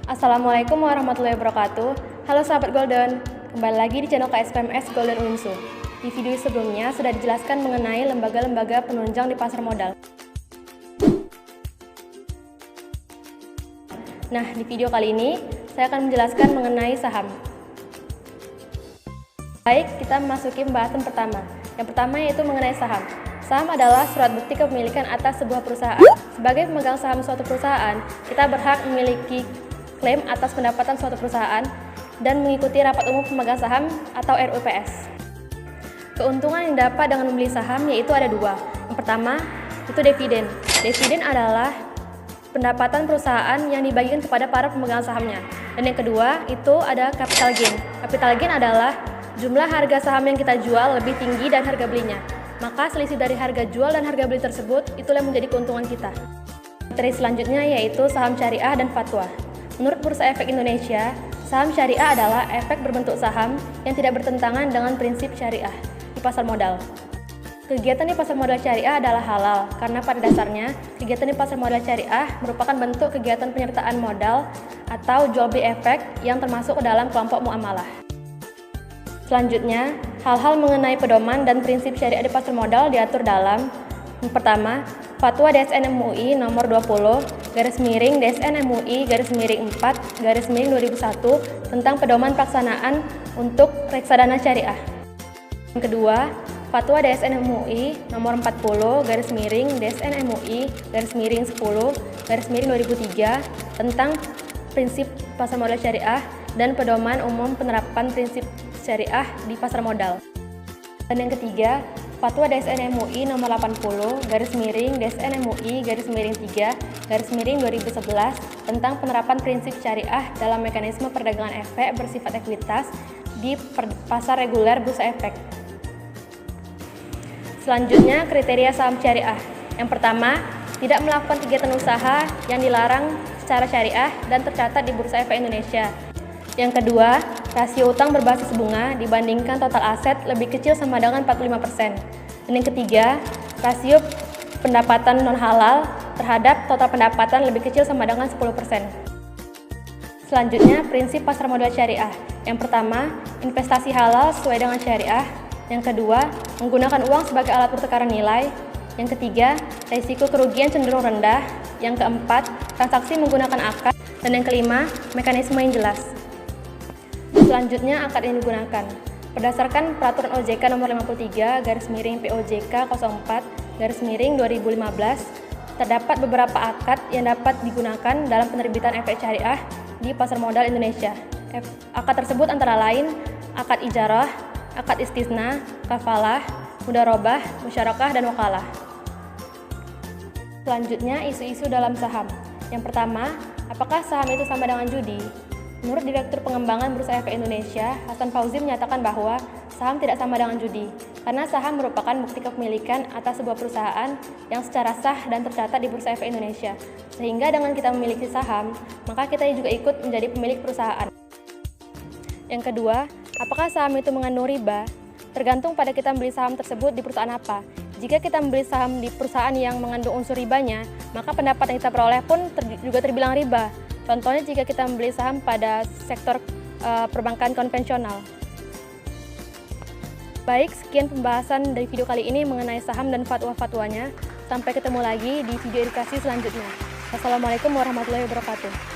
Assalamualaikum warahmatullahi wabarakatuh. Halo sahabat Golden, kembali lagi di channel KSPMS Golden Uinsu. Di video sebelumnya sudah dijelaskan mengenai lembaga-lembaga penunjang di pasar modal. Nah, di video kali ini saya akan menjelaskan mengenai saham. Baik, kita memasuki pembahasan pertama. Yang pertama yaitu mengenai saham. Saham adalah surat bukti kepemilikan atas sebuah perusahaan. Sebagai pemegang saham suatu perusahaan, kita berhak memiliki klaim atas pendapatan suatu perusahaan dan mengikuti rapat umum pemegang saham atau RUPS. Keuntungan yang dapat dengan membeli saham yaitu ada dua. Yang pertama, itu dividen. Dividen adalah pendapatan perusahaan yang dibagikan kepada para pemegang sahamnya. Dan yang kedua, itu ada capital gain. Capital gain adalah jumlah harga saham yang kita jual lebih tinggi dan harga belinya. Maka selisih dari harga jual dan harga beli tersebut itulah yang menjadi keuntungan kita. Materi selanjutnya yaitu saham syariah dan fatwa. Menurut Bursa Efek Indonesia, saham syariah adalah efek berbentuk saham yang tidak bertentangan dengan prinsip syariah di pasar modal. Kegiatan di pasar modal syariah adalah halal karena pada dasarnya kegiatan di pasar modal syariah merupakan bentuk kegiatan penyertaan modal atau jual beli efek yang termasuk ke dalam kelompok muamalah. Selanjutnya, hal-hal mengenai pedoman dan prinsip syariah di pasar modal diatur dalam yang pertama, Fatwa DSN MUI nomor 20 DSN MUI 4 2001 tentang pedoman pelaksanaan untuk reksadana syariah. Yang kedua, Fatwa DSN MUI nomor 40 DSN MUI 10 2003 tentang prinsip pasar modal syariah dan pedoman umum penerapan prinsip syariah di pasar modal. Dan yang ketiga, Fatwa DSN MUI nomor 80 DSN MUI 3 2011 tentang penerapan prinsip syariah dalam mekanisme perdagangan efek bersifat ekuitas di pasar reguler bursa efek. Selanjutnya, kriteria saham syariah. Yang pertama, tidak melakukan kegiatan usaha yang dilarang secara syariah dan tercatat di Bursa Efek Indonesia. Yang kedua, rasio utang berbasis bunga dibandingkan total aset lebih kecil sama dengan 45%. Dan yang ketiga, rasio pendapatan non halal terhadap total pendapatan lebih kecil sama dengan 10%. Selanjutnya, prinsip pasar modal syariah. Yang pertama, investasi halal sesuai dengan syariah. Yang kedua, menggunakan uang sebagai alat pertukaran nilai. Yang ketiga, risiko kerugian cenderung rendah. Yang keempat, transaksi menggunakan akad. Dan yang kelima, mekanisme yang jelas. Selanjutnya, akad yang digunakan. Berdasarkan Peraturan OJK nomor 53 POJK 04 2015, terdapat beberapa akad yang dapat digunakan dalam penerbitan efek syariah di pasar modal Indonesia. Akad tersebut antara lain akad ijarah, akad istisna, kafalah, mudharabah, musyarakah, dan wakalah. Selanjutnya, isu-isu dalam saham. Yang pertama, apakah saham itu sama dengan judi? Menurut Direktur Pengembangan Bursa Efek Indonesia, Hasan Fauzi menyatakan bahwa saham tidak sama dengan judi, karena saham merupakan bukti kepemilikan atas sebuah perusahaan yang secara sah dan tercatat di Bursa Efek Indonesia. Sehingga dengan kita memiliki saham, maka kita juga ikut menjadi pemilik perusahaan. Yang kedua, apakah saham itu mengandung riba? Tergantung pada kita membeli saham tersebut di perusahaan apa. Jika kita membeli saham di perusahaan yang mengandung unsur ribanya, maka pendapatan yang kita peroleh pun juga terbilang riba. Contohnya jika kita membeli saham pada sektor perbankan konvensional. Baik, sekian pembahasan dari video kali ini mengenai saham dan fatwa-fatwanya. Sampai ketemu lagi di video edukasi selanjutnya. Wassalamualaikum warahmatullahi wabarakatuh.